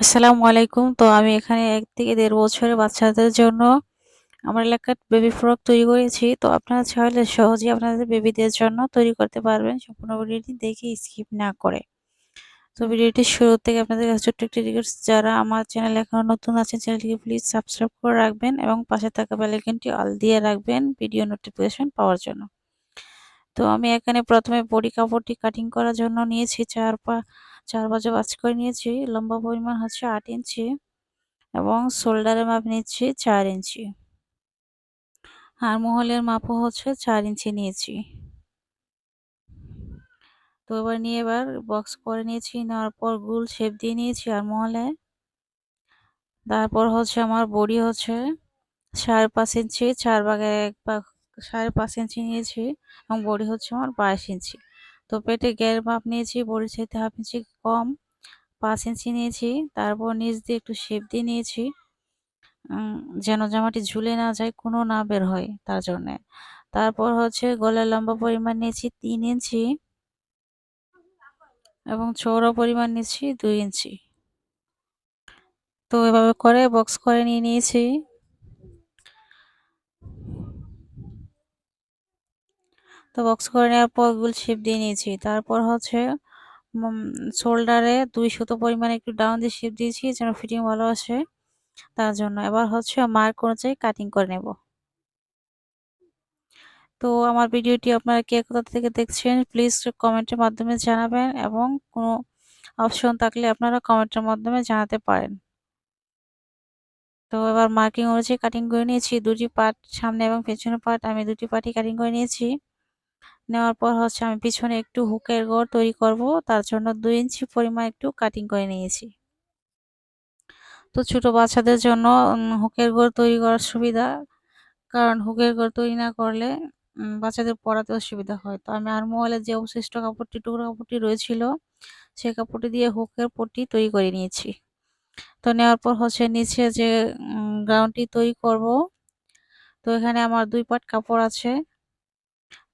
আসসালামু আলাইকুম। তো আমি এখানে ১ থেকে ১.৫ বছরের বাচ্চাদের জন্য আমার এলাকার বেবি ফ্রক তৈরি করেছি। তো আপনারা চাইলে সহজেই আপনাদের বেবিদের জন্য তৈরি করতে পারবেন সম্পূর্ণ ভিডিওটি দেখে স্কিপ না করে। তো ভিডিওটির শুরু থেকে আপনাদের কাছে ছোট্ট একটি রিকোয়েস্ট, যারা আমার চ্যানেলে এখনো নতুন আছেন চ্যানেলটিকে প্লিজ সাবস্ক্রাইব করে রাখবেন এবং পাশে থাকা বেল আইকনটি অল দিয়ে রাখবেন ভিডিও নোটিফিকেশন পাওয়ার জন্য। তো আমি এখানে ১ম এ বডি কাপড়টি কাটিং করার জন্য নিয়েছি ৪ ভাঁজে ভাঁজ করে নিয়েছি। লম্বা পরিমাণ হচ্ছে ৮ ইঞ্চি এবং শোল্ডারের মাপ নিচ্ছি ৪ ইঞ্চি। আর্মহোলের মাপও হচ্ছে ৪ ইঞ্চি নিয়েছি। তো এবার বক্স করে নিয়েছি। নেওয়ার পর গোল শেপ দিয়ে নিয়েছি আর্মহোলে। তারপর হচ্ছে আমার বডি হচ্ছে ৫.৫ ইঞ্চি, ৪ ভাগের ১ ভাগ ৫.৫ ইঞ্চি নিয়েছি এবং বডি হচ্ছে আমার ২২ ইঞ্চি। তো পেটের গ্যাপের মাপ নিয়েছি বডির চাইতে ১/২ ইঞ্চি কম, ৫ ইঞ্চি নিয়েছি। তারপর নিচ দিয়ে একটু শেপ দিয়ে নিয়েছি, যেন জামাটি ঝুলে না যায়, কোনো না বের হয় তার জন্যে। তারপর হচ্ছে গলার লম্বা পরিমাণ নিয়েছি ৩ ইঞ্চি এবং চওড়া পরিমাণ নিচ্ছি ২ ইঞ্চি। তো এভাবে করে বক্স করে নিয়েছি। তো বক্স করে নেওয়ার পর গোল শেপ দিয়ে নিয়েছি। তারপর হচ্ছে শোল্ডারে ২ সুতো পরিমাণে একটু ডাউন দিয়ে শেপ দিয়েছি যেন ফিটিং ভালো আসে তার জন্য। এবার হচ্ছে মার্ক অনুযায়ী কাটিং করে নেব। তো আমার ভিডিওটি আপনারা কে কোথা থেকে দেখছেন প্লিজ কমেন্টের মাধ্যমে জানাবেন এবং কোনো অপশন থাকলে আপনারা কমেন্টের মাধ্যমে জানাতে পারেন। তো এবার মার্কিং অনুযায়ী কাটিং করে নিয়েছি। ২ টি পার্ট, সামনে এবং পেছনের পার্ট, আমি ২ টি পার্টই কাটিং করে নিয়েছি। নেওয়ার পর হচ্ছে আমি পিছনে একটু হুকের ঘর তৈরি করব, তার জন্য ২ ইঞ্চি পরিমাণ একটু কাটিং করে নিয়েছি। তো ছোট বাচ্চাদের জন্য হুকের ঘর তৈরি করার সুবিধা, কারণ হুকের ঘর তৈরি না করলে বাচ্চাদের পড়াতে অসুবিধা হয়। তো আমি আর্মহোলের যে অবশিষ্ট কাপড়টি, টুকরো কাপড়টি রয়েছিল, সেই কাপড়টি দিয়ে হুকের পট্টি তৈরি করে নিয়েছি। তো নেওয়ার পর হচ্ছে নিচে যে গ্রাউন্ডটি তৈরি করব, তো এখানে আমার ২ পাট কাপড় আছে।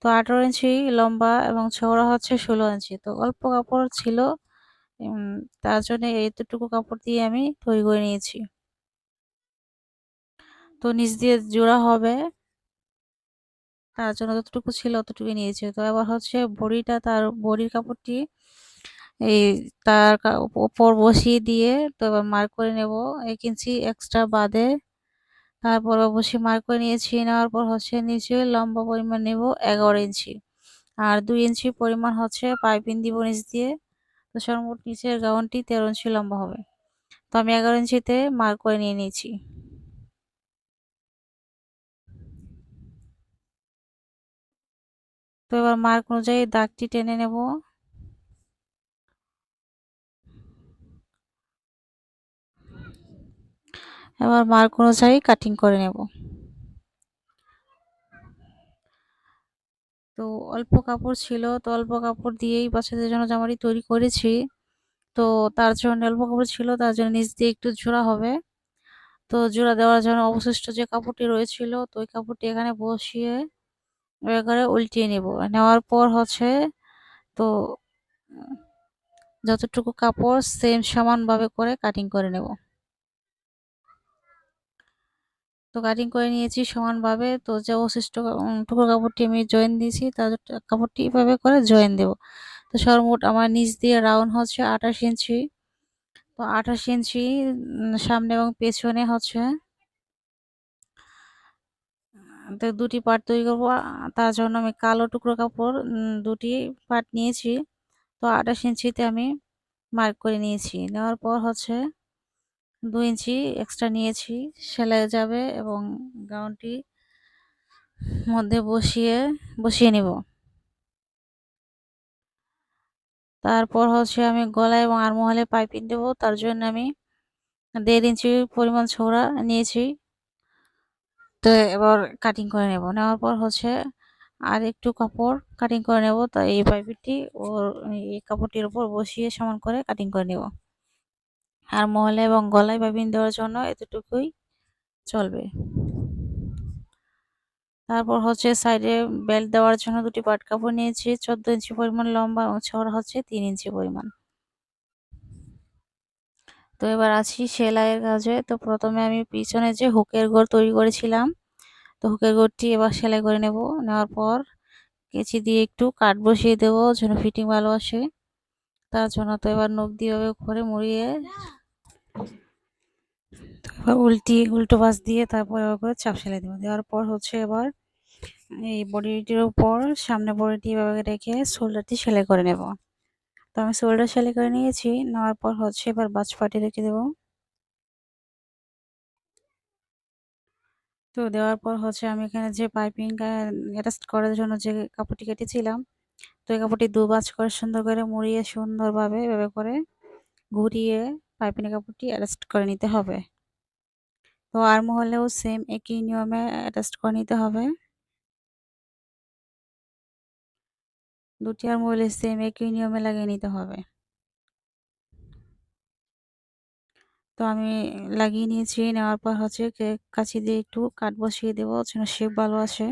তো ১৮ ইঞ্চি লম্বা এবং চওড়া হচ্ছে ১৬ ইঞ্চি। তো অল্প কাপড় ছিল, উম তার জন্য এতটুকু কাপড় দিয়ে আমি তৈরি করে নিয়েছি। তো নিচ দিয়ে জোড়া হবে, তার জন্য যতটুকু ছিল অতটুকুই নিয়েছি। তো এবার হচ্ছে তার বডির কাপড়টি এই তার উপর বসিয়ে দিয়ে, তো এবার মার্ক করে নেব ১ ইঞ্চি এক্সট্রা বাদে। তারপর অবশ্যই মার্ক করে নিয়েছি। নেওয়ার পর হচ্ছে নিচে লম্বা পরিমাণ নেব ১১ ইঞ্চি। আর ২ ইঞ্চি পরিমাণ হচ্ছে পাইপিং দিব নিচ দিয়ে। তো সর্বমোট নিচের গাউনটি ১৩ ইঞ্চি লম্বা হবে। তো আমি ১১ ইঞ্চিতে মার্ক করে নিয়ে নিয়েছি। তো এবার মার্ক অনুযায়ী দাগটি টেনে নেব। এবার মার্ক অনুযায়ী কাটিং করে নেব। তো অল্প কাপড় ছিল, তো অল্প কাপড় দিয়েই বাচ্চাদের জন্য জামাটি তৈরি করেছি। তো তার জন্য অল্প কাপড় ছিল, তার জন্য নিচ দিয়ে একটু জোড়া হবে। তো জোড়া দেওয়ার জন্য অবশিষ্ট যে কাপড়টি রয়েছিল, তো ওই কাপড়টি এখানে বসিয়ে এবারে উল্টিয়ে নেব। নেওয়ার পর হচ্ছে, তো যতটুকু কাপড় সেম সমানভাবে করে কাটিং করে নেব। তো কাটিং করে নিয়েছি সমানভাবে। তো যে অবশিষ্ট টুকরো কাপড়টি আমি জয়েন দিয়েছি, তার কাপড়টি এভাবে করে জয়েন দেব। তো সর্বমোট আমার নিচ দিয়ে রাউন্ড হচ্ছে ২৮ ইঞ্চি। তো ২৮ ইঞ্চি সামনে এবং পেছনে হচ্ছে, তো ২ টি পার্ট তৈরি করব। তার জন্য আমি কালো টুকরো কাপড় ২ টি পার্ট নিয়েছি। তো ২৮ ইঞ্চিতে আমি মার্ক করে নিয়েছি। নেওয়ার পর হচ্ছে ২ ইঞ্চি এক্সট্রা নিয়েছি, সেলাই যাবে এবং গাউনটি মধ্যে বসিয়ে নিব। তারপর হচ্ছে আমি গলা এবং আর্মহোলে পাইপিং দেব, তার জন্য আমি ১.৫ ইঞ্চি পরিমাণ চওড়া নিয়েছি। তো এবার কাটিং করে নেব। নেওয়ার পর হচ্ছে আর একটু কাপড় কাটিং করে নেব। তো এই পাইপিংটি এই কাপড়টির উপর বসিয়ে সমান করে কাটিং করে নেব। আর্মহোলে এবং গলায় পাইপিং দেওয়ার জন্য এতটুকুই চলবে। তারপর হচ্ছে সাইডে বেল্ট দেওয়ার জন্য ২ টি পাট কাপড় নিয়েছি। ১৪ ইঞ্চি পরিমাণ লম্বা এবং চওড়া হচ্ছে ৩ ইঞ্চি পরিমাণ। তো এবার আছি সেলাইয়ের কাজে। তো প্রথমে আমি পিছনে যে হুকের ঘর তৈরি করেছিলাম, তো হুকের ঘরটি এবার সেলাই করে নেব। নেওয়ার পর কেঁচি দিয়ে একটু কাট বসিয়ে দেবো যেন ফিটিং ভালো আসে। তার জন্য তো এবার নখ দিয়ে এভাবে করে মুড়িয়ে এবার উল্টো পাশ দিয়ে তারপর এবার করে চাপ সেলাই দেবো। দেওয়ার পর হচ্ছে এবার এই বডিটির উপর সামনে বডিটি এভাবে রেখে শোল্ডারটি সেলাই করে নেব। তো আমি শোল্ডার সেলাই করে নিয়েছি। নেওয়ার পর হচ্ছে এবার বাজ পাটি রেখে দেবো। তো দেওয়ার পর হচ্ছে আমি এখানে যে পাইপিং অ্যাটাচ করার জন্য যে কাপড়টি কেটেছিলাম, তো এই কাপড়টি দুভাঁজ করে সুন্দর করে মুড়িয়ে সুন্দরভাবে এভাবে করে ঘুরিয়ে পাইপিং কাপড়টি অ্যাটাচ করে নিতে হবে। তো আর্ম হলেও সেম একই নিয়মে অ্যাটাচ করে নিতে হবে। দুটি আর্ম হলে সেম একই নিয়মে লাগিয়ে নিতে হবে। তো আমি লাগিয়ে নিয়েছি। নেওয়ার পর হচ্ছে কাঁচি দিয়ে একটু কাট বসিয়ে দেবো যেন শেপ ভালো আসে।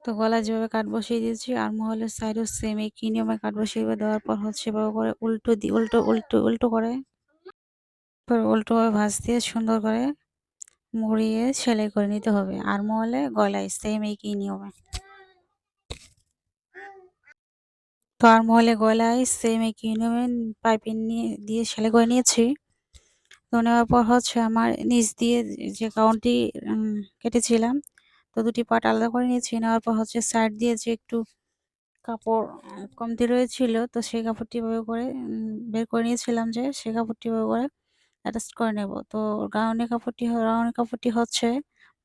তো গলায় যেভাবে কাট বসিয়ে দিয়েছি আর মহলের সাইডেও সেম একই নিয়মে কাট বসিয়ে দেওয়ার পর হচ্ছে এভাবে করে উল্টো করে উল্টোভাবে ভাঁজ দিয়ে সুন্দর করে মুড়িয়ে সেলাই করে নিতে হবে। আর মহলে গলায় সেম একই নিয়মে। তো আর মহলে গলায় সেম একই নিয়মে পাইপিং দিয়ে সেলাই করে নিয়েছি। তো নেওয়ার পর হচ্ছে আমার নিচ দিয়ে যে কাউন্টটি কেটেছিলাম, তো দুটি পার্ট আলাদা করে নিয়েছি। নেওয়ার পর হচ্ছে সাইড দিয়ে যে একটু কাপড় কমতি রয়েছিল, তো সেই কাপড়টি এভাবে করে বের করে নিয়েছিলাম যে সেই কাপড়টি এভাবে করে অ্যাটাচ করে নেব। তো রাউন্ডের কাপড়টি হচ্ছে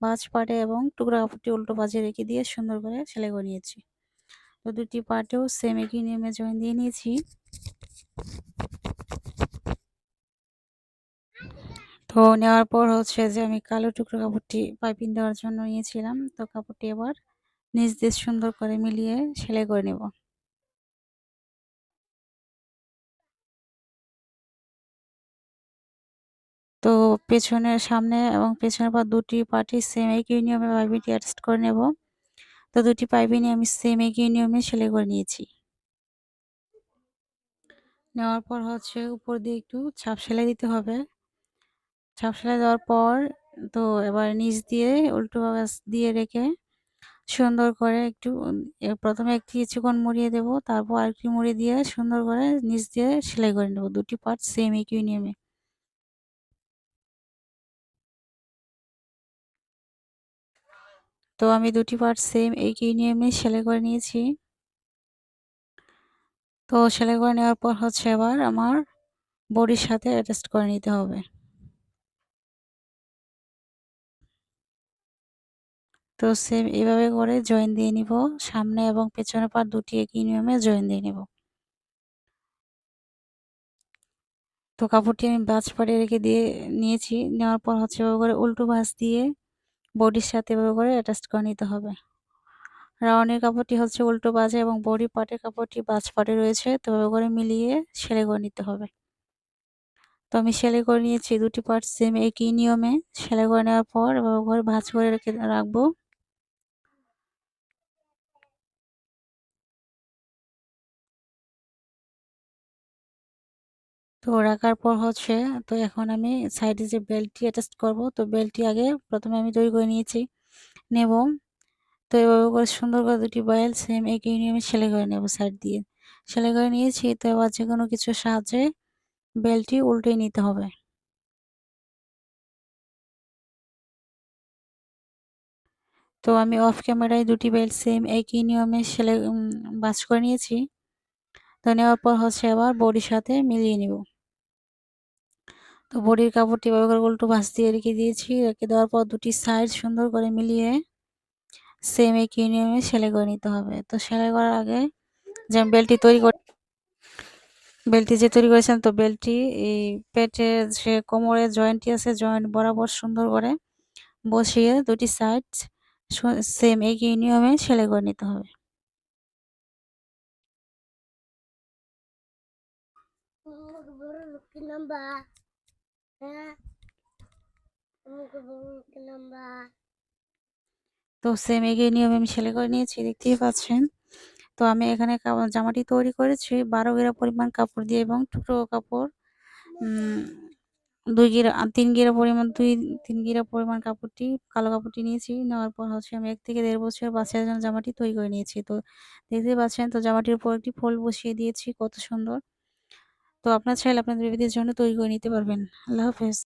ভাঁজ পাটে এবং টুকরা কাপড়টি উল্টো ভাঁজে রেখে দিয়ে সুন্দর করে সেলাই করে নিয়েছি। তো দুটি পার্টেও সেম একই নিয়মে জয়েন দিয়ে নিয়েছি। তো নেওয়ার পর হচ্ছে যে আমি কালো টুকরো কাপড়টি পাইপিং দেওয়ার জন্য নিয়েছিলাম, তো কাপড়টি এবার নিচ দিয়ে সুন্দর করে মিলিয়ে সেলাই করে নেব। তো পেছনের সামনে এবং পেছনের পর দুটি পার্টি সেম একই নিয়মে পাইপিংটি অ্যাডজাস্ট করে নেব। তো দুটি পাইপিংই আমি সেম একই নিয়মে সেলাই করে নিয়েছি। নেওয়ার পর হচ্ছে উপর দিয়ে একটু ছাপ সেলাই দিতে হবে। ছাপ সেলাই দেওয়ার পর তো এবার নিচ দিয়ে উল্টো ভাঁজ দিয়ে রেখে সুন্দর করে একটু প্রথমে একটি কিছুক্ষণ মুড়িয়ে দেব, তারপর আরেকটি মুড়িয়ে দিয়ে সুন্দর করে নিচ দিয়ে সেলাই করে নেব। দুটি পার্ট সেম একই নিয়মে। তো আমি দুটি পার্ট সেম একই নিয়মে সেলাই করে নিয়েছি। তো সেলাই করে নেওয়ার পর হচ্ছে এবার আমার বডির সাথে অ্যাটাচ করে নিতে হবে। তো সেম এভাবে করে জয়েন দিয়ে নিব। সামনে এবং পেছনের পার্ট দুটি একই নিয়মে জয়েন দিয়ে নিব। তো কাপড়টি আমি ভাঁজ পাড়ে রেখে দিয়ে নিয়েছি। নেওয়ার পর হচ্ছে এভাবে করে উল্টো ভাঁজ দিয়ে বডির সাথে এভাবে করে অ্যাটাচ করে নিতে হবে। রাউন্ডের কাপড়টি হচ্ছে উল্টো ভাঁজে এবং বডি পার্টের কাপড়টি ভাঁজ পাড়ে রয়েছে, তো এভাবে করে মিলিয়ে সেলাই করে নিতে হবে। তো আমি সেলাই করে নিয়েছি দুটি পার্ট সেম একই নিয়মে। সেলাই করে নেওয়ার পর এভাবে করে ভাঁজ করে রেখে রাখবো। তো রাখার পর হচ্ছে তো এখন আমি সাইডে যে বেল্টটি অ্যাটাচ করব, তো বেল্টটি আগে প্রথমে আমি তৈরি করে নেব। তো এভাবে করে সুন্দর করে দুটি বেল্ট সেম একই নিয়মে সেলাই করে নেব সাইড দিয়ে। সেলাই করে নিয়েছি। তো এবার যে কোনো কিছুর সাহায্যে বেল্টটি উল্টে নিতে হবে। তো আমি অফ ক্যামেরায় দুটি বেল্ট সেম একই নিয়মে সেলাই ভাঁজ করে নিয়েছি। তো নেওয়ার পর হচ্ছে আবার বডির সাথে মিলিয়ে নিব। তো বডির কাপড়টি এভাবে করে উল্টো ভাঁজ দিয়ে রেখে দিয়েছি। রেখে দেওয়ার পর দুটি সাইড সুন্দর করে মিলিয়ে সেম একই নিয়মে সেলাই করে নিতে হবে। তো সেলাই করার আগে যে আমি বেল্টটি যে তৈরি করেছিলাম, তো বেল্টটি এই পেটের যে কোমরের জয়েন্টটি আছে জয়েন্ট বরাবর সুন্দর করে বসিয়ে দুটি সাইড সেম একই নিয়মে সেলাই করে নিতে হবে। তো সেম একই নিয়মে আমি সেলাই করে নিয়েছি, দেখতেই পাচ্ছেন। তো তো আমি এখানে জামাটি তৈরি করেছি ১২ গিরা পরিমাণ কাপড় দিয়ে এবং টুকরো কাপড় ২ গিরা ৩ গিরা পরিমাণ ৩ গিরা পরিমাণ কাপড়টি কালো কাপড়টি নিয়েছি। নেওয়ার পর হচ্ছে আমি ১ থেকে ১.৫ বছরের বাচ্চার জন্য জামাটি তৈরি করে নিয়েছি। তো দেখতেই পাচ্ছেন তো জামাটির উপর একটি ফোল্ড বসিয়ে দিয়েছি কত সুন্দর। তো আপনারা চাইলে আপনাদের বেবিদের জন্য তৈরি করে নিতে পারবেন। আল্লাহ হাফেজ।